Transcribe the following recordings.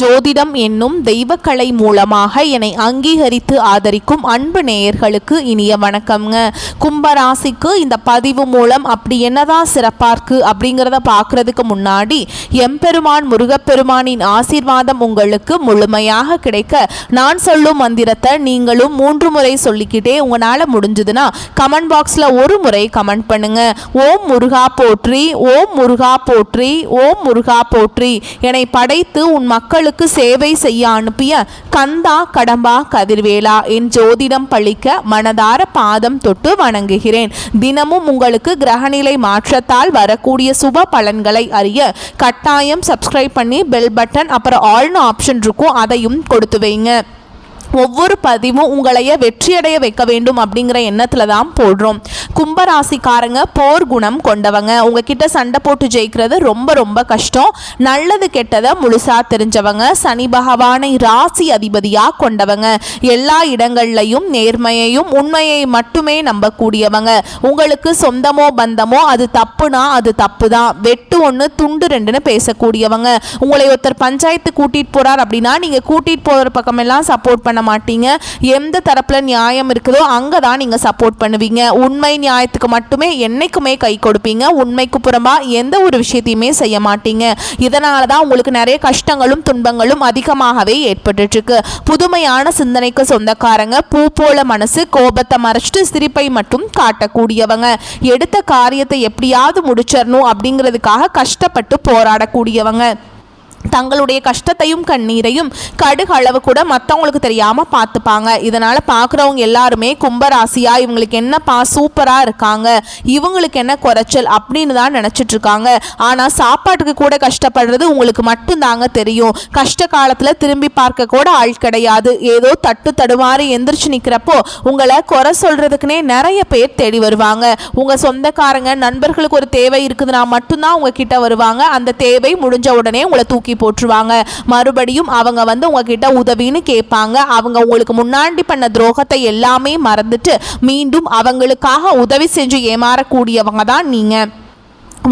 ஜோதிடம் என்னும் தெய்வக்கலை மூலமாக என்னை அங்கீகரித்து ஆதரிக்கும் அன்பு நேயர்களுக்கு இனிய வணக்கம்ங்க. கும்பராசிக்கு இந்த பதிவு மூலம் அப்படி என்னதான் சிறப்பாக இருக்கு அப்படிங்கிறத பார்க்கறதுக்கு முன்னாடி எம்பெருமான் முருகப்பெருமானின் ஆசீர்வாதம் உங்களுக்கு முழுமையாக கிடைக்க நான் சொல்லும் மந்திரத்தை நீங்களும் 3 முறை சொல்லிக்கிட்டே உங்களால் முடிஞ்சதுன்னா கமெண்ட் பாக்ஸில் ஒரு முறை கமெண்ட் பண்ணுங்க. ஓம் முருகா போற்றி, ஓம் முருகா போற்றி, ஓம் முருகா போற்றி. என்னை படைத்து உன் மக்களுக்கு சேவை செய்ய அனுப்பிய கந்தா கடம்பா கதிர்வேலா என் ஜோதிடம் பழிக்க மனதார பாதம் தொட்டு வணங்குகிறேன். தினமும் உங்களுக்கு கிரகநிலை மாற்றத்தால் வரக்கூடிய சுப பலன்களை அறிய கட்டாயம் சப்ஸ்கிரைப் பண்ணி பெல் பட்டன் அப்புறம் ஆல்னு ஆப்ஷன் இருக்கும், அதையும் கொடுத்து வைங்க. ஒவ்வொரு பதிவும் உங்களைய வெற்றியடைய வைக்க வேண்டும் அப்படிங்கிற எண்ணத்தில் தான் போடுறோம். கும்பராசிக்காரங்க போர் குணம் கொண்டவங்க. உங்ககிட்ட சண்டை போட்டு ஜெயிக்கிறது ரொம்ப ரொம்ப கஷ்டம். நல்லது கெட்டதை முழுசா தெரிஞ்சவங்க. சனி பகவானை ராசி அதிபதியாக கொண்டவங்க. எல்லா இடங்கள்லையும் நேர்மையையும் உண்மையை மட்டுமே நம்பக்கூடியவங்க. உங்களுக்கு சொந்தமோ பந்தமோ அது தப்புனா அது தப்பு தான், வெட்டு 1 துண்டு 2ன்னு பேசக்கூடியவங்க. உங்களை ஒருத்தர் பஞ்சாயத்து கூட்டிட்டு போறார் அப்படின்னா நீங்க கூட்டிட்டு போகிற பக்கமெல்லாம் சப்போர்ட் பண்ண மாட்டீங்க. எந்த தரப்புல நியாயம் இருக்குதோ அங்கதான் நீங்க சப்போர்ட் பண்ணுவீங்க. உண்மை நியாயத்துக்கு மட்டுமே என்னைக்குமே கை கொடுப்பீங்க. உண்மைக்கு புறம்பா எந்த ஒரு விஷயத்தையுமே செய்ய மாட்டீங்க. இதனாலதான் உங்களுக்கு நிறைய கஷ்டங்களும் துன்பங்களும் அதிகமாகவே ஏற்பட்டு இருக்கு. புதுமையான சிந்தனைக்கு சொந்தக்காரங்க. பூ போல மனசு, கோபத்தை மறைச்சிட்டு சிரிப்பை மட்டும் காட்டக்கூடியவங்க. எடுத்த காரியத்தை எப்படியாவது முடிச்சிடணும் அப்படிங்கிறதுக்காக கஷ்டப்பட்டு போராடக்கூடியவங்க. தங்களுடைய கஷ்டத்தையும் கண்ணீரையும் கடுகு அளவு கூட மற்றவங்களுக்கு தெரியாமல் பார்த்துப்பாங்க. இதனால் பார்க்குறவங்க எல்லாருமே கும்பராசியா இவங்களுக்கு என்னப்பா சூப்பராக இருக்காங்க, இவங்களுக்கு என்ன குறைச்சல் அப்படின்னு தான் நினச்சிட்டு இருக்காங்க. ஆனால் சாப்பாட்டுக்கு கூட கஷ்டப்படுறது உங்களுக்கு மட்டும்தாங்க தெரியும். கஷ்ட காலத்தில் திரும்பி பார்க்க கூட ஆள் கிடையாது. ஏதோ தட்டு தடுமாறி எந்திரிச்சு நிற்கிறப்போ உங்களை குறை சொல்கிறதுக்குனே நிறைய பேர் தேடி வருவாங்க. உங்கள் சொந்தக்காரங்க நண்பர்களுக்கு ஒரு தேவை இருக்குதுன்னா மட்டும்தான் உங்ககிட்ட வருவாங்க. அந்த தேவை முடிஞ்ச உடனே உங்களை தூக்கி போட்டுருவாங்க. மறுபடியும் அவங்க வந்து உங்ககிட்ட உதவின்னு கேட்பாங்க. அவங்க உங்களுக்கு முன்னாடி பண்ண துரோகத்தை எல்லாமே மறந்துட்டு மீண்டும் அவங்களுக்காக உதவி செஞ்சு ஏமாறக்கூடியவங்க தான் நீங்க.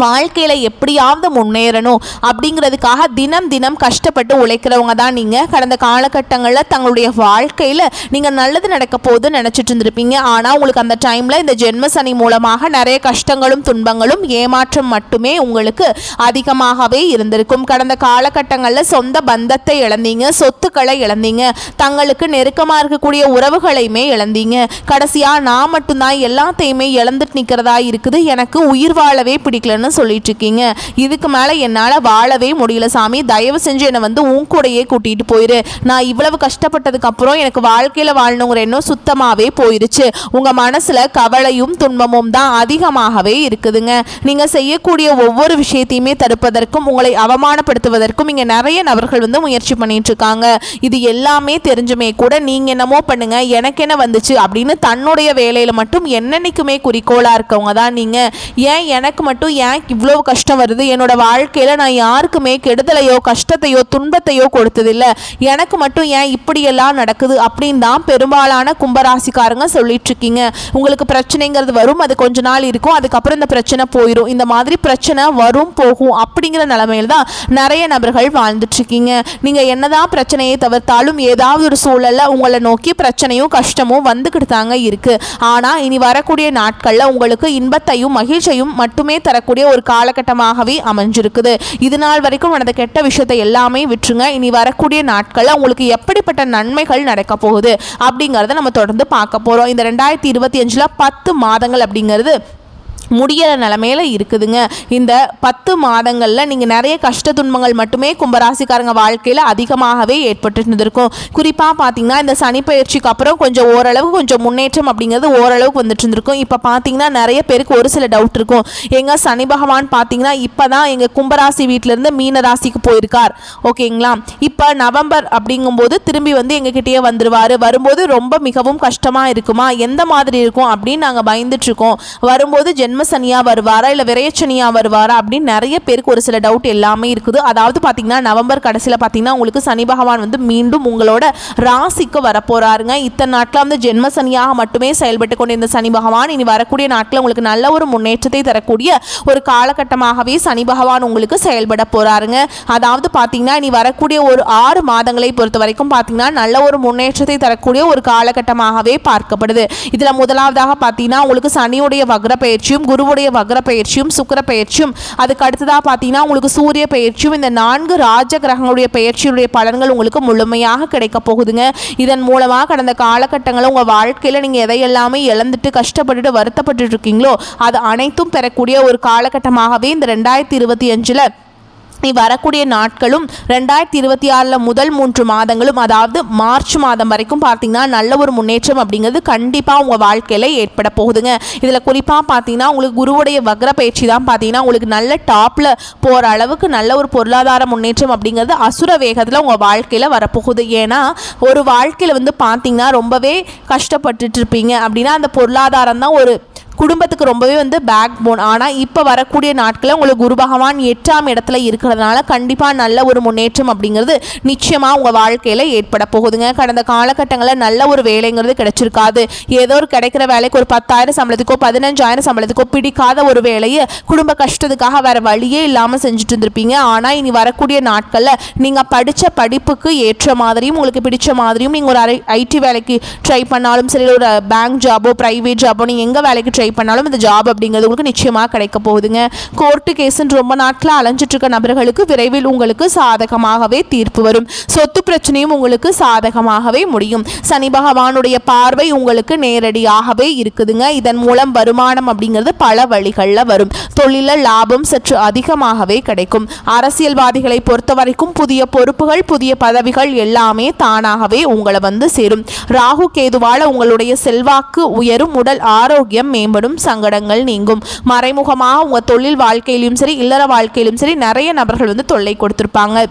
வாழ்க்கையில் எப்படியாவது முன்னேறணும் அப்படிங்கிறதுக்காக தினம் தினம் கஷ்டப்பட்டு உழைக்கிறவங்க தான் நீங்கள். கடந்த காலகட்டங்களில் தங்களுடைய வாழ்க்கையில் நீங்கள் நல்லது நடக்க போகுதுன்னு நினச்சிட்டு இருந்திருப்பீங்க. ஆனால் உங்களுக்கு அந்த டைமில் இந்த ஜென்ம சனி மூலமாக நிறைய கஷ்டங்களும் துன்பங்களும் ஏமாற்றம் மட்டுமே உங்களுக்கு அதிகமாகவே இருந்திருக்கும். கடந்த காலகட்டங்களில் சொந்த பந்தத்தை இழந்தீங்க, சொத்துக்களை இழந்தீங்க, தங்களுக்கு நெருக்கமாக இருக்கக்கூடிய உறவுகளையுமே இழந்தீங்க. கடைசியாக நான் மட்டும்தான் எல்லாத்தையுமே இழந்துட்டு நிற்கிறதா இருக்குது, எனக்கு உயிர் வாழவே பிடிக்கல சொல்லிட்டு இருக்கீங்க. இதுக்கு மேல என்னால வாழவே முடியல சாமி, தயவு செஞ்சு என்னை வந்து உன் கூடையே கூட்டிட்டு போயிரு. நான் இவ்வளவு கஷ்டப்பட்டதுக்கு அப்புறம் எனக்கு வாழ்க்கையில வாழணுங்கிற எண்ணம் சுத்தமாவே போயிருச்சு. உங்க மனசுல கவலையும் துன்பமும் தான் அதிகமாகவே இருக்குதுங்க. நீங்க செய்யக்கூடிய ஒவ்வொரு விஷயத்தையுமே தடுப்பதற்கும் உங்களை அவமானப்படுத்துவதற்கும் இங்க நிறைய நபர்கள் வந்து முயற்சி பண்ணிட்டு இருக்காங்க. இது எல்லாமே தெரிஞ்சுமே கூட நீங்க என்னமோ பண்ணுங்க, எனக்கு என்ன வந்துச்சு அப்படின்னு தன்னுடைய வேலையில மட்டும் என்னன்னைக்குமே குறிக்கோளா இருக்கவங்க தான் நீங்க. ஏன் எனக்கு மட்டும் ஏன் இவ்வளவு கஷ்டம் வருது, என்னோட வாழ்க்கையில நான் யாருக்குமே கெடுதலையோ கஷ்டத்தையோ துன்பத்தையோ கொடுத்ததில்லை, எனக்கு மட்டும் ஏன் இப்படியெல்லாம் நடக்குது அப்படின்னு தான் பெரும்பாலான கும்பராசிக்காரங்க சொல்லிட்டு இருக்கீங்க. உங்களுக்கு பிரச்சனைங்கிறது வரும், அது கொஞ்ச நாள் இருக்கும், அதுக்கப்புறம் இந்த பிரச்சனை போயிடும். இந்த மாதிரி பிரச்சனை வரும் போகும் அப்படிங்கிற நிலைமையில தான் நிறைய நபர்கள் வாழ்ந்துட்டு இருக்கீங்க. நீங்க என்னதான் பிரச்சனையை தவிர்த்தாலும் ஏதாவது ஒரு சூழல்ல உங்களை நோக்கி பிரச்சனையும் கஷ்டமும் வந்துக்கிட்டு தாங்க இருக்கு. ஆனா இனி வரக்கூடிய நாட்கள்ல உங்களுக்கு இன்பத்தையும் மகிழ்ச்சியும் மட்டுமே தரக்கூடிய ஒரு காலகட்டமாகவே அமைஞ்சிருக்குது. இது நாள் வரைக்கும் நடந்த கெட்ட விஷயத்தை எல்லாமே விட்டுருங்க. இனி வரக்கூடிய நாட்கள்ல உங்களுக்கு எப்படிப்பட்ட நன்மைகள் நடக்க போகுது அப்படிங்கறத நம்ம தொடர்ந்து பார்க்க போறோம். இந்த 2025ல 10 மாதங்கள் அப்படிங்கிறது முடிகிற நிலைமையில இருக்குதுங்க. இந்த 10 மாதங்களில் நீங்கள் நிறைய கஷ்ட துன்பங்கள் மட்டுமே கும்பராசிக்காரங்க வாழ்க்கையில் அதிகமாகவே ஏற்பட்டு இருந்திருக்கும். குறிப்பாக பார்த்தீங்கன்னா இந்த சனி பயிற்சிக்கு அப்புறம் கொஞ்சம் ஓரளவு கொஞ்சம் முன்னேற்றம் அப்படிங்கிறது ஓரளவுக்கு வந்துட்டு இருந்திருக்கும். இப்போ பார்த்தீங்கன்னா நிறைய பேருக்கு ஒரு சில டவுட் இருக்கும். எங்கள் சனி பகவான் பார்த்தீங்கன்னா இப்போ தான் எங்கள் கும்பராசி வீட்டிலேருந்து மீன ராசிக்கு போயிருக்கார், ஓகேங்களா. இப்போ நவம்பர் அப்படிங்கும்போது திரும்பி வந்து எங்ககிட்டயே வந்துடுவார். வரும்போது ரொம்ப மிகவும் கஷ்டமாக இருக்குமா, எந்த மாதிரி இருக்கும் அப்படின்னு நாங்கள் பயந்துட்டு இருக்கோம். வரும்போது ஜென்ம ஜென்ம சனியாக வருவாரா இல்லை விரையச்சனியாக வருவாரா அப்படின்னு நிறைய பேருக்கு ஒரு சில டவுட் எல்லாமே இருக்குது. அதாவது பார்த்தீங்கன்னா நவம்பர் கடைசியில் பார்த்தீங்கன்னா உங்களுக்கு சனி பகவான் வந்து மீண்டும் உங்களோட ராசிக்கு வரப்போறாருங்க. இத்தனை நாட்கள் வந்து ஜென்ம சனியாக மட்டுமே செயல்பட்டு கொண்டு இந்த சனி பகவான் இனி வரக்கூடிய நாட்களில் உங்களுக்கு நல்ல ஒரு முன்னேற்றத்தை தரக்கூடிய ஒரு காலகட்டமாகவே சனி பகவான் உங்களுக்கு செயல்பட போறாருங்க. அதாவது பார்த்தீங்கன்னா இனி வரக்கூடிய ஒரு 6 மாதங்களை பொறுத்த வரைக்கும் பார்த்தீங்கன்னா நல்ல ஒரு முன்னேற்றத்தை தரக்கூடிய ஒரு காலகட்டமாகவே பார்க்கப்படுது. இதில் முதலாவதாக பார்த்தீங்கன்னா உங்களுக்கு சனியுடைய வக்ர பயிற்சியும் குருவுடைய வக்ர பயிற்சியும் சுக்கிர பயிற்சியும் அதுக்கு அடுத்ததாக பார்த்தீங்கன்னா உங்களுக்கு சூரிய பயிற்சியும் இந்த 4 ராஜ கிரகங்களுடைய பயிற்சியுடைய பலன்கள் உங்களுக்கு முழுமையாக கிடைக்க போகுதுங்க. இதன் மூலமாக கடந்த காலகட்டங்களில் உங்கள் வாழ்க்கையில் நீங்கள் எதையெல்லாமே இழந்துட்டு கஷ்டப்பட்டுட்டு வருத்தப்பட்டு இருக்கீங்களோ அது அனைத்தும் பெறக்கூடிய ஒரு காலகட்டமாகவே இந்த 2025 நீ வரக்கூடிய நாட்களும் 2026 முதல் 3 மாதங்களும் அதாவது மார்ச் மாதம் வரைக்கும் பார்த்தீங்கன்னா நல்ல ஒரு முன்னேற்றம் அப்படிங்கிறது கண்டிப்பாக உங்கள் வாழ்க்கையில் ஏற்பட போகுதுங்க. இதில் குறிப்பாக பார்த்தீங்கன்னா உங்களுக்கு குருவுடைய வக்ர பயிற்சி தான் பார்த்தீங்கன்னா உங்களுக்கு நல்ல டாப்பில் போகிற அளவுக்கு நல்ல ஒரு பொருளாதார முன்னேற்றம் அப்படிங்கிறது அசுர வேகத்தில் உங்கள் வாழ்க்கையில் வரப்போகுது. ஏன்னா ஒரு வாழ்க்கையில் வந்து பார்த்தீங்கன்னா ரொம்பவே கஷ்டப்பட்டுட்டு இருப்பீங்க அப்படின்னா அந்த பொருளாதாரம் தான் ஒரு குடும்பத்துக்கு ரொம்பவே வந்து பேக் போன். ஆனால் இப்போ வரக்கூடிய நாட்களில் உங்களுக்கு குரு பகவான் 8ஆம் இடத்துல இருக்கிறதுனால கண்டிப்பாக நல்ல ஒரு முன்னேற்றம் அப்படிங்கிறது நிச்சயமாக உங்கள் வாழ்க்கையில் ஏற்பட போகுதுங்க. கடந்த காலகட்டங்களில் நல்ல ஒரு வேலைங்கிறது கிடைச்சிருக்காது. ஏதோ ஒரு கிடைக்கிற வேலைக்கு ஒரு 10,000 சம்பளத்துக்கோ 15,000 சம்பளத்துக்கோ பிடிக்காத ஒரு வேலையை குடும்ப கஷ்டத்துக்காக வேறு வழியே இல்லாமல் செஞ்சுட்டு இருந்திருப்பீங்க. ஆனால் இனி வரக்கூடிய நாட்களில் நீங்கள் படித்த படிப்புக்கு ஏற்ற மாதிரியும் உங்களுக்கு பிடிச்ச மாதிரியும் நீங்கள் ஒரு ஐடி வேலைக்கு ட்ரை பண்ணாலும் சரி, ஒரு பேங்க் ஜாபோ ப்ரைவேட் ஜாபோ நீங்கள் எங்கே வேலைக்கு ட்ரை பண்ணாலும் இந்த ஜாப் அப்படிங்கிறது உங்களுக்கு நிச்சயமாக கிடைக்க போகுதுங்க. கோர்ட்டு கேஸுன்னு ரொம்ப நாட்கள் அலைஞ்சிட்டு இருக்க நபர்களுக்கு விரைவில் உங்களுக்கு சாதகமாகவே தீர்ப்பு வரும். சொத்து பிரச்சனையும் உங்களுக்கு சாதகமாகவே முடியும். சனி பகவானுடைய பார்வை உங்களுக்கு நேரடியாகவே இருக்குதுங்க. இதன் மூலம் வருமானம் அப்படிங்கிறது பல வழிகளில் வரும். தொழிலில் லாபம் சற்று அதிகமாகவே கிடைக்கும். அரசியல்வாதிகளை பொறுத்த வரைக்கும் புதிய பொறுப்புகள் புதிய பதவிகள் எல்லாமே தானாகவே உங்களை வந்து சேரும். ராகு கேதுவால உங்களுடைய செல்வாக்கு உயரும். உடல் ஆரோக்கியம் மேம்படும். சங்கடங்கள் நீங்கும். மறைமுகமாக உங்க தொழில் வாழ்க்கையிலும் சரி இல்லற வாழ்க்கையிலும் சரி நிறைய நபர்கள் வந்து தொல்லை கொடுத்திருப்பாங்க.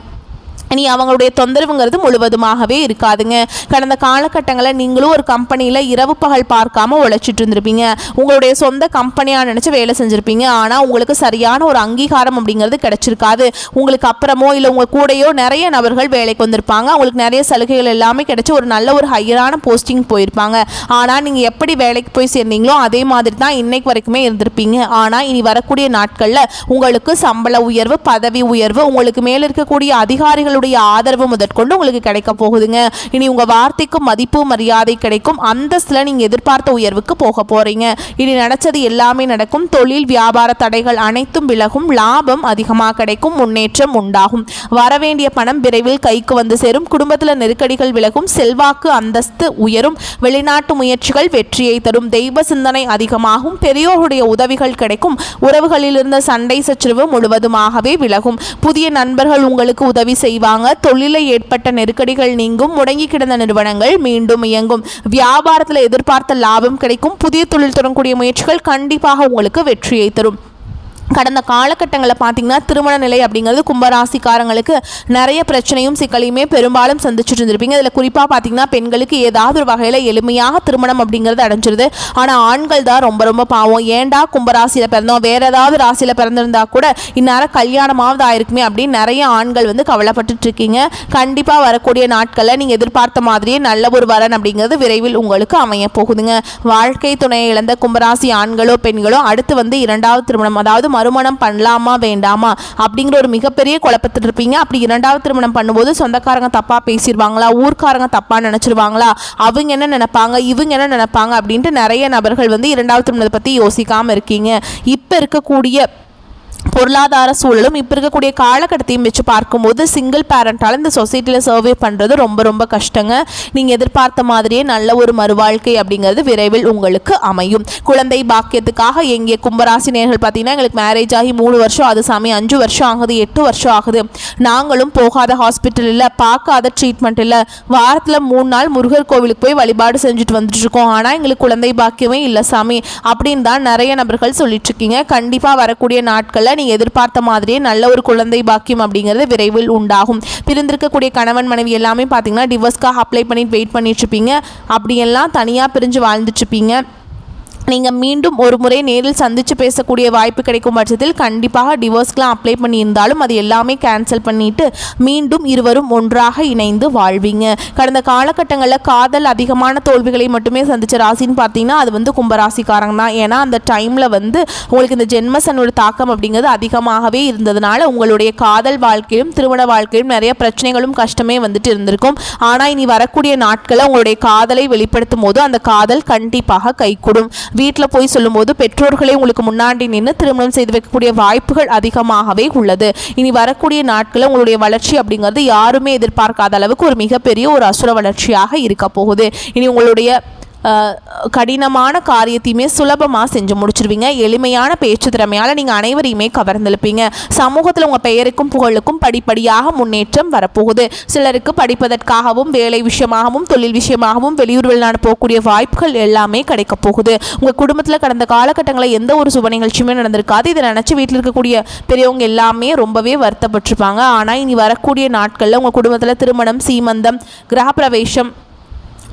இனி அவங்களுடைய தொந்தரவுங்கிறது முழுவதுமாகவே இருக்காதுங்க. கடந்த காலகட்டங்களில் நீங்களும் ஒரு கம்பெனியில் இரவு பகல் பார்க்காம உழைச்சிட்டு இருந்திருப்பீங்க. உங்களுடைய சொந்த கம்பெனியாக நினச்சி வேலை செஞ்சுருப்பீங்க. ஆனால் உங்களுக்கு சரியான ஒரு அங்கீகாரம் அப்படிங்கிறது கிடைச்சிருக்காது. உங்களுக்கு அப்புறமோ இல்லை உங்கள் கூடையோ நிறைய நபர்கள் வேலைக்கு வந்திருப்பாங்க. அவங்களுக்கு நிறைய சலுகைகள் எல்லாமே கிடைச்சி ஒரு நல்ல ஒரு ஹையரான போஸ்டிங் போயிருப்பாங்க. ஆனால் நீங்கள் எப்படி வேலைக்கு போய் சேர்ந்தீங்களோ அதே மாதிரி தான் இன்னைக்கு வரைக்குமே இருந்திருப்பீங்க. ஆனால் இனி வரக்கூடிய நாட்களில் உங்களுக்கு சம்பள உயர்வு பதவி உயர்வு உங்களுக்கு மேலே இருக்கக்கூடிய அதிகாரிகள் ஆதரவு முதற்கொண்டு உங்களுக்கு கிடைக்க போகுதுங்க. இனி உங்க வார்த்தைக்கு மதிப்பு மரியாதை கிடைக்கும். அந்தஸ்துல நீங்க எதிர்பார்த்த உயர்வுக்கு போக போறீங்க. இனி நினைச்சது எல்லாமே நடக்கும். தொழில் வியாபார தடைகள் அனைத்தும் விலகும். லாபம் அதிகமாக கிடைக்கும். முன்னேற்றம் உண்டாகும். வரவேண்டிய பணம் விரைவில் கைக்கு வந்து சேரும். குடும்பத்தில் நெருக்கடிகள் விலகும். செல்வாக்கு அந்தஸ்து உயரும். வெளிநாட்டு முயற்சிகள் வெற்றியை தரும். தெய்வ சிந்தனை அதிகமாகும். பெரியோருடைய உதவிகள் கிடைக்கும். உறவுகளில் இருந்த சண்டை சச்சரவு முழுவதுமாகவே விலகும். புதிய நண்பர்கள் உங்களுக்கு உதவி செய்வாங்க. தொழிலை ஏற்பட்ட நெருக்கடிகள் நீங்கும். முடங்கி கிடந்த நிறுவனங்கள் மீண்டும் இயங்கும். வியாபாரத்தில் எதிர்பார்த்த லாபம் கிடைக்கும். புதிய தொழில் தொடங்கக்கூடிய முயற்சிகள் கண்டிப்பாக உங்களுக்கு வெற்றியை தரும். கடந்த காலகட்டங்களில் பார்த்தீங்கன்னா திருமண நிலை அப்படிங்கிறது கும்பராசிக்காரங்களுக்கு நிறைய பிரச்சனையும் சிக்கலையுமே பெரும்பாலும் சந்திச்சுட்டு இருந்திருப்பீங்க. இதில் குறிப்பாக பார்த்தீங்கன்னா பெண்களுக்கு ஏதாவது ஒரு வகையில் எளிமையாக திருமணம் அப்படிங்கிறது அடைஞ்சிருது. ஆனால் ஆண்கள் தான் ரொம்ப ரொம்ப பாவம். ஏண்டா கும்பராசியில் பிறந்தோம், வேற ஏதாவது ராசியில் பிறந்திருந்தா கூட இந்நேரம் கல்யாணமாவது ஆயிருக்குமே அப்படின்னு நிறைய ஆண்கள் வந்து கவலைப்பட்டு இருக்கீங்க. கண்டிப்பாக வரக்கூடிய நாட்களில் நீங்கள் எதிர்பார்த்த மாதிரியே நல்ல ஒரு வரன் அப்படிங்கிறது விரைவில் உங்களுக்கு அமைய போகுதுங்க. வாழ்க்கை துணையை இழந்த கும்பராசி ஆண்களோ பெண்களோ அடுத்து வந்து 2வது திருமணம் அதாவது மறுமணம் பண்ணலாமா வேண்டாமா அப்படிங்கிற ஒரு மிகப்பெரிய குழப்பத்தில் இருப்பீங்க. அப்படி 2வது திருமணம் பண்ணும்போது சொந்தக்காரங்க தப்பா பேசிடுவாங்களா, ஊர்க்காரங்க தப்பா நினைச்சிருவாங்களா, அவங்க என்ன நினைப்பாங்க இவங்க என்ன நினைப்பாங்க அப்படின்ட்டு நிறைய நபர்கள் வந்து 2வது திருமணத்தை பற்றி யோசிக்காமல் இருக்கீங்க. இப்போ இருக்கக்கூடிய பொருளாதார சூழலும் இப்போ இருக்கக்கூடிய காலகட்டத்தையும் வச்சு பார்க்கும்போது சிங்கிள் பேரண்டால் இந்த சொசைட்டியில் சர்வே பண்ணுறது ரொம்ப ரொம்ப கஷ்டங்க. நீங்கள் எதிர்பார்த்த மாதிரியே நல்ல ஒரு மறுவாழ்க்கை அப்படிங்கிறது விரைவில் உங்களுக்கு அமையும். குழந்தை பாக்கியத்துக்காக எங்கே கும்பராசி நேர்கள் பார்த்தீங்கன்னா எங்களுக்கு மேரேஜ் ஆகி 3 வருஷம் அது சாமி 5 வருஷம் ஆகுது 8 வருஷம் ஆகுது, நாங்களும் போகாத ஹாஸ்பிட்டல் இல்லை பார்க்காத ட்ரீட்மெண்ட் இல்லை, வாரத்தில் 3 நாள் முருகர் கோவிலுக்கு போய் வழிபாடு செஞ்சுட்டு வந்துட்டு இருக்கோம், ஆனால் எங்களுக்கு குழந்தை பாக்கியமே இல்லை சாமி அப்படின்னு தான் நிறைய நபர்கள் சொல்லிட்டு இருக்கீங்க. கண்டிப்பாக வரக்கூடிய நாட்களில் நீங்கள் எதிர்பார்த்த மாதிரியே நல்ல ஒரு குழந்தை பாக்கியம் அப்படிங்கிறது விரைவில் உண்டாகும். பிரிந்திருக்கக்கூடிய கணவன் மனைவி எல்லாமே பார்த்தீங்கன்னா டிவோர்ஸ்க்காக அப்ளை பண்ணிட்டு வெயிட் பண்ணிட்டு இருப்பீங்க. அப்படியெல்லாம் தனியாக பிரிஞ்சு வாழ்ந்துட்டு இருப்பீங்க. நீங்கள் மீண்டும் ஒரு முறை நேரில் சந்தித்து பேசக்கூடிய வாய்ப்பு கிடைக்கும் பட்சத்தில் கண்டிப்பாக டிவோர்ஸ்க்கெலாம் அப்ளை பண்ணியிருந்தாலும் அது எல்லாமே கேன்சல் பண்ணிவிட்டு மீண்டும் இருவரும் ஒன்றாக இணைந்து வாழ்வீங்க. கடந்த காலகட்டங்களில் காதல் அதிகமான தோல்விகளை மட்டுமே சந்தித்த ராசின்னு பார்த்தீங்கன்னா அது கும்பராசிக்காரங்க தான். ஏன்னா அந்த டைமில் உங்களுக்கு இந்த ஜென்மசனோட தாக்கம் அப்படிங்கிறது அதிகமாகவே இருந்ததுனால உங்களுடைய காதல் வாழ்க்கையிலும் திருமண வாழ்க்கையிலும் நிறைய பிரச்சனைகளும் கஷ்டமே இருந்திருக்கும். ஆனால் இனி வரக்கூடிய நாட்களில் உங்களுடைய காதலை வெளிப்படுத்தும் போது அந்த காதல் கண்டிப்பாக கைகூடும். வீட்டில் போய் சொல்லும்போது பெற்றோர்களே உங்களுக்கு முன்னாடி நின்று திருமணம் செய்து வைக்கக்கூடிய வாய்ப்புகள் அதிகமாகவே உள்ளது. இனி வரக்கூடிய நாட்களில் உங்களுடைய வளர்ச்சி அப்படிங்கிறது யாருமே எதிர்பார்க்காத அளவுக்கு ஒரு மிகப்பெரிய ஒரு அசுர வளர்ச்சியாக இருக்க போகுது. இனி உங்களுடைய கடினமான காரியத்தையுமே சுலபமாக செஞ்சு முடிச்சிருவீங்க. எளிமையான பேச்சு திறமையால் நீங்கள் அனைவரையுமே கவர்ந்தெழுப்பீங்க. சமூகத்தில் உங்கள் பெயருக்கும் புகழுக்கும் படிப்படியாக முன்னேற்றம் வரப்போகுது. சிலருக்கு படிப்பதற்காகவும் வேலை விஷயமாகவும் தொழில் விஷயமாகவும் வெளியூர் வெளிநாடு போகக்கூடிய வாய்ப்புகள் எல்லாமே கிடைக்க போகுது. உங்கள் குடும்பத்தில் கடந்த காலகட்டங்களில் எந்த ஒரு சுப நிகழ்ச்சியுமே நடந்திருக்காது. இதை நினச்சி வீட்டில் இருக்கக்கூடிய பெரியவங்க எல்லாமே ரொம்பவே வருத்தப்பட்டிருப்பாங்க. ஆனால் இனி வரக்கூடிய நாட்களில் உங்கள் குடும்பத்தில் திருமணம், சீமந்தம், கிரகப்பிரவேசம்,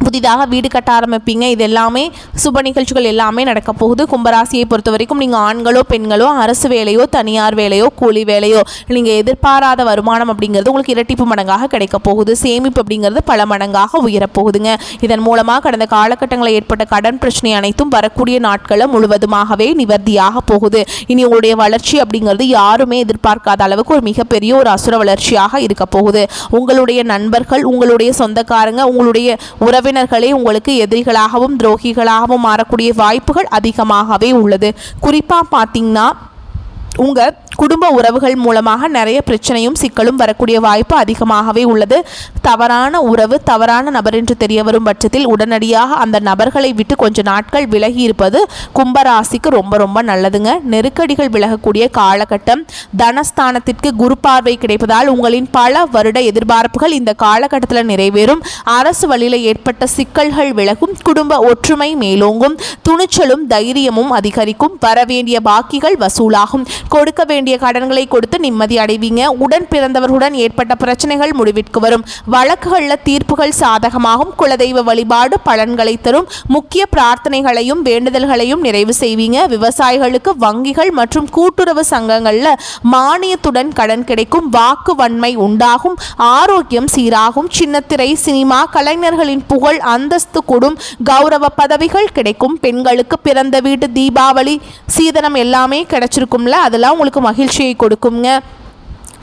புதிதாக வீடு கட்ட ஆரம்பிப்பீங்க. இது எல்லாமே சுப நிகழ்ச்சிகள் எல்லாமே நடக்க போகுது. கும்பராசியை பொறுத்த வரைக்கும் நீங்கள் ஆண்களோ பெண்களோ அரசு வேலையோ தனியார் வேலையோ கூலி வேலையோ நீங்கள் எதிர்பாராத வருமானம் அப்படிங்கிறது உங்களுக்கு இரட்டிப்பு மடங்காக கிடைக்க போகுது. சேமிப்பு அப்படிங்கிறது பல மடங்காக உயரப்போகுதுங்க. இதன் மூலமாக கடந்த காலகட்டங்களில் ஏற்பட்ட கடன் பிரச்சனை அனைத்தும் வரக்கூடிய நாட்களில் முழுவதுமாகவே நிவர்த்தியாக போகுது. இனி உங்களுடைய வளர்ச்சி அப்படிங்கிறது யாருமே எதிர்பார்க்காத அளவுக்கு ஒரு மிகப்பெரிய ஒரு அசுர வளர்ச்சியாக இருக்க போகுது. உங்களுடைய நண்பர்கள், உங்களுடைய சொந்தக்காரங்க, உங்களுடைய உறவினர்களே உங்களுக்கு எதிரிகளாகவும் துரோகிகளாகவும் மாறக்கூடிய வாய்ப்புகள் அதிகமாகவே உள்ளது. குறிப்பாக பார்த்தீங்கன்னா உங்கள் குடும்ப உறவுகள் மூலமாக நிறைய பிரச்சனையும் சிக்கலும் வரக்கூடிய வாய்ப்பு அதிகமாகவே உள்ளது. தவறான உறவு, தவறான நபர் என்று தெரிய வரும் பட்சத்தில் உடனடியாக அந்த நபர்களை விட்டு கொஞ்ச நாட்கள் விலகி இருப்பது கும்பராசிக்கு ரொம்ப ரொம்ப நல்லதுங்க. நெருக்கடிகள் விலகக்கூடிய காலகட்டம். தனஸ்தானத்திற்கு குரு பார்வை கிடைப்பதால் உங்களின் பல வருட எதிர்பார்ப்புகள் இந்த காலகட்டத்தில் நிறைவேறும். அரசு வழியில் ஏற்பட்ட சிக்கல்கள் விலகும். குடும்ப ஒற்றுமை மேலோங்கும். துணிச்சலும் தைரியமும் அதிகரிக்கும். வரவேண்டிய பாக்கிகள் வசூலாகும். கொடுக்க வேண்டிய கடன்களை கொடுத்து நிம்மதி அடைவீங்க. உடன் பிறந்தவர்களுடன் ஏற்பட்ட பிரச்சனைகள் முடிவிற்கு வரும். வழக்குகளில் தீர்ப்புகள் சாதகமாகும். குலதெய்வ வழிபாடு பலன்களை தரும். முக்கிய பிரார்த்தனைகளையும் வேண்டுதல்களையும் நிறைவு செய்வீங்க. விவசாயிகளுக்கு வங்கிகள் மற்றும் கூட்டுறவு சங்கங்களில் மானியத்துடன் கடன் கிடைக்கும். வாக்கு வன்மை உண்டாகும். ஆரோக்கியம் சீராகும். சின்னத்திரை, சினிமா கலைஞர்களின் புகழ் அந்தஸ்து கூடும். கௌரவ பதவிகள் கிடைக்கும். பெண்களுக்கு பிறந்த வீட்டு தீபாவளி சீதனம் எல்லாமே கிடைச்சிருக்கும்ல, அதெல்லாம் உங்களுக்கு மகிழ்ச்சியை கொடுக்குங்க.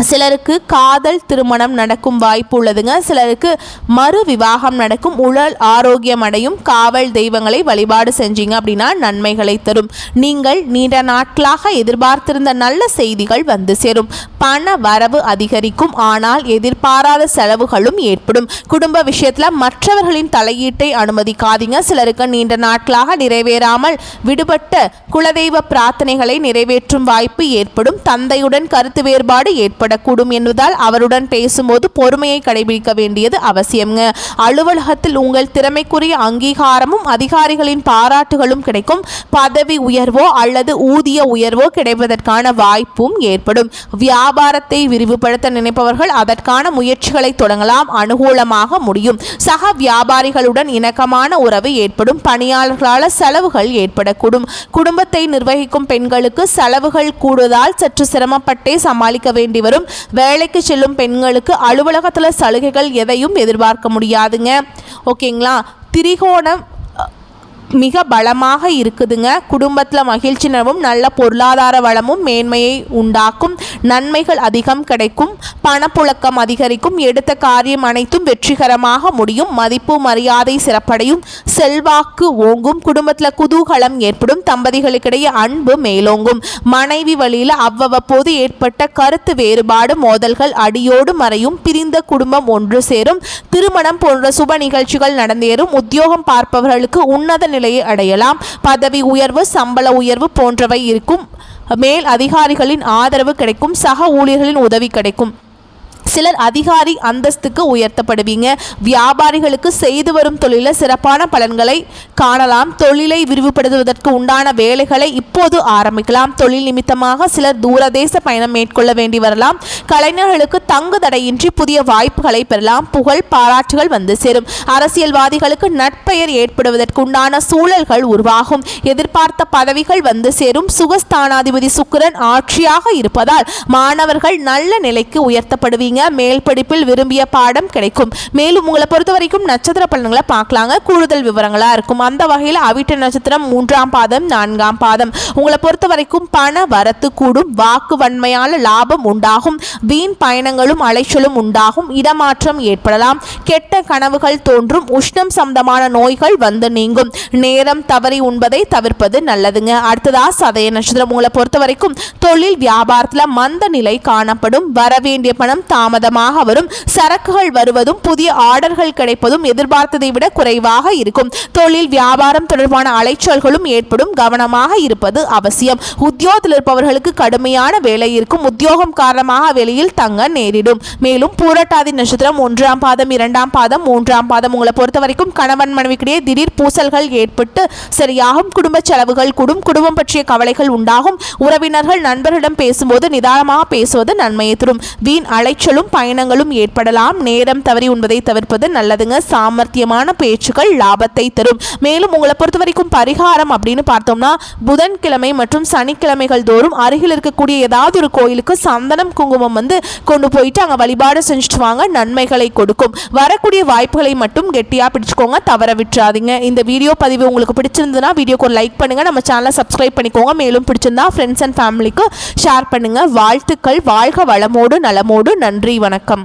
சிலருக்கு காதல் திருமணம் நடக்கும் வாய்ப்பு உள்ளதுங்க. சிலருக்கு மறு விவாகம் நடக்கும். உடல் ஆரோக்கியம் அடையும். காவல் தெய்வங்களை வழிபாடு செஞ்சீங்க அப்படின்னா நன்மைகளை தரும். நீங்கள் நீண்ட நாட்களாக எதிர்பார்த்திருந்த நல்ல செய்திகள் வந்து சேரும். பண வரவு அதிகரிக்கும். ஆனால் எதிர்பாராத செலவுகளும் ஏற்படும். குடும்ப விஷயத்தில் மற்றவர்களின் தலையீட்டை அனுமதிக்காதீங்க. சிலருக்கு நீண்ட நாட்களாக நிறைவேறாமல் விடுபட்ட குலதெய்வ பிரார்த்தனைகளை நிறைவேற்றும் வாய்ப்பு ஏற்படும். தந்தையுடன் கருத்து வேறுபாடு ஏற்படும் என்பதால் அவருடன் பேசும்போது பொறுமையை கடைபிடிக்க வேண்டியது அவசியம்ங்க. அலுவலகத்தில் உங்கள் திறமைக்குரிய அங்கீகாரமும் அதிகாரிகளின் பாராட்டுகளும் கிடைக்கும். பதவி உயர்வோ அல்லது ஊதிய உயர்வோ கிடைப்பதற்கான வாய்ப்பும் ஏற்படும். வியாபாரத்தை விரிவுபடுத்த நினைப்பவர்கள் அதற்கான முயற்சிகளை தொடங்கலாம். அனுகூலமாக முடியும். சக வியாபாரிகளுடன் இணக்கமான உறவு ஏற்படும். பணியாளர்களால் செலவுகள் ஏற்படக்கூடும். குடும்பத்தை நிர்வகிக்கும் பெண்களுக்கு செலவுகள் கூடுதலால் சற்று சிரமப்பட்டே சமாளிக்க வேண்டி வரும். வேலைக்கு செல்லும் பெண்களுக்கு அலுவலகத்தில் சலுகைகள் எதையும் எதிர்பார்க்க முடியாதுங்க. ஓகேங்களா? திரிகோணம் மிக பலமாக இருக்குதுங்க. குடும்பத்தில் மகிழ்ச்சி நிலவும். நல்ல பொருளாதார வளமும் மேன்மையை உண்டாக்கும். நன்மைகள் அதிகம் கிடைக்கும். பணப்புழக்கம் அதிகரிக்கும். எடுத்த காரியம் அனைத்தும் வெற்றிகரமாக முடியும். மதிப்பு மரியாதை சிறப்படையும். செல்வாக்கு ஓங்கும். குடும்பத்தில் குதூகலம் ஏற்படும். தம்பதிகளுக்கிடையே அன்பு மேலோங்கும். மனைவி வழியில் அவ்வப்போது ஏற்பட்ட கருத்து வேறுபாடு மோதல்கள் அடியோடு மறையும். பிரிந்த குடும்பம் ஒன்று சேரும். திருமணம் போன்ற சுப நிகழ்ச்சிகள் நடந்தேறும். உத்தியோகம் பார்ப்பவர்களுக்கு உன்னத நிலையை அடையலாம். பதவி உயர்வு, சம்பள உயர்வு போன்றவை இருக்கும். மேல் அதிகாரிகளின் ஆதரவு கிடைக்கும். சக ஊழியர்களின் உதவி கிடைக்கும். சிலர் அதிகாரி அந்தஸ்துக்கு உயர்த்தப்படுவீங்க. வியாபாரிகளுக்கு செய்து வரும் தொழிலில் சிறப்பான பலன்களை காணலாம். தொழிலை விரிவுபடுத்துவதற்கு உண்டான வேலைகளை இப்போது ஆரம்பிக்கலாம். தொழில் நிமித்தமாக சிலர் தூரதேச பயணம் மேற்கொள்ள வேண்டி வரலாம். கலைஞர்களுக்கு தங்கு தடையின்றி புதிய வாய்ப்புகளை பெறலாம். புகழ் பாராட்டுகள் வந்து சேரும். அரசியல்வாதிகளுக்கு நட்பெயர் ஏற்படுவதற்கு உண்டான சூழல்கள் உருவாகும். எதிர்பார்த்த பதவிகள் வந்து சேரும். சுகஸ்தானாதிபதி சுக்கிரன் ஆட்சியாக இருப்பதால் மாணவர்கள் நல்ல நிலைக்கு உயர்த்தப்படுவீங்க. மேல் படிப்பில் விரும்பிய பாடம் கிடைக்கும். மேலும் உங்களை பொறுத்த வரைக்கும் நட்சத்திர பலன்களை பார்க்கலாங்க. கூடுதல் விவரங்களா இருக்கும். அந்த வகையில் அவிட்ட நட்சத்திரம் 3ஆம் பாதம் 4ஆம் பாதம். உங்களை பொறுத்த வரைக்கும் பண வரத்து கூடும். வாக்கு வன்மையான லாபம் உண்டாகும். வீண் பயணங்களும் அலைச்சலும் உண்டாகும். இடமாற்றம் ஏற்படலாம். கெட்ட கனவுகள் தோன்றும். உஷ்ணம் சம்பந்தமான நோய்கள் வந்து நீங்கும். நேரம் தவறி உண்பதை தவிர்ப்பது நல்லதுங்க. அடுத்ததா சதய நட்சத்திரம். உங்களை பொறுத்த வரைக்கும் தொழில் வியாபாரத்தில் மந்த நிலை காணப்படும். வரவேண்டிய பணம் தாமதமாக வரும். சரக்குகள் வருவதும் புதிய ஆர்டர்கள் கிடைப்பதும் எதிர்பார்த்ததை விட குறைவாக இருக்கும். தொழில் வியாபாரம் தொடர்பான அலைச்சல்களும் ஏற்படும். கவனமாக இருப்பது அவசியம். உத்தியோகத்தில் இருப்பவர்களுக்கு கடுமையான வேலை இருக்கும். உத்தியோகம் காரணமாக வெளியில் தங்க நேரிடும். மேலும் பூரட்டாதி நட்சத்திரம் 1ஆம் பாதம் 2ஆம் பாதம் 3ஆம் பாதம். உங்களை பொறுத்த வரைக்கும் கணவன் மனைவிக்கிடையே திடீர் பூசல்கள் ஏற்பட்டு சரியாகும். குடும்ப செலவுகள் கூடும். குடும்பம் பற்றிய கவலைகள் உண்டாகும். உறவினர்கள் நண்பர்களிடம் பேசும்போது நிதானமாக பேசுவது நன்மையை தரும். வீண் அலைச்சலும் பயணங்களும் ஏற்படலாம். நேரம் தவறி உண்பதை தவிர்ப்பது நல்லதுங்க. சாமர்த்தியமான பேச்சுக்கள் லாபத்தை தரும். மேலும் உங்களை பொறுத்த வரைக்கும் பரிகாரம் அப்படின்னு பார்த்தோம்னா புதன்கிழமை மற்றும் சனிக்கிழமைகள் தோறும் அருகில் இருக்கக்கூடிய ஏதாவது ஒரு கோயிலுக்கு சந்தனம் குங்குமம் வந்து கொண்டு போயிட்டு அங்கே வழிபாடு செஞ்சுட்டு வாங்க. நன்மைகளை கொடுக்கும். வரக்கூடிய வாய்ப்புகளை மட்டும் கெட்டியா பிடிச்சுக்கோங்க. தவற விட்டுறாதீங்க. இந்த வீடியோ பதிவு உங்களுக்கு பிடிச்சிருந்ததுன்னா வீடியோக்கு ஒரு லைக் பண்ணுங்க. நம்ம சேனலை சப்ஸ்கிரைப் பண்ணிக்கோங்க. மேலும் பிடிச்சிருந்தா ஃப்ரெண்ட்ஸ் அண்ட் ஃபேமிலிக்கு ஷேர் பண்ணுங்க. வாழ்த்துக்கள். வாழ்க வளமோடு நலமோடு. நன்றி. வணக்கம்.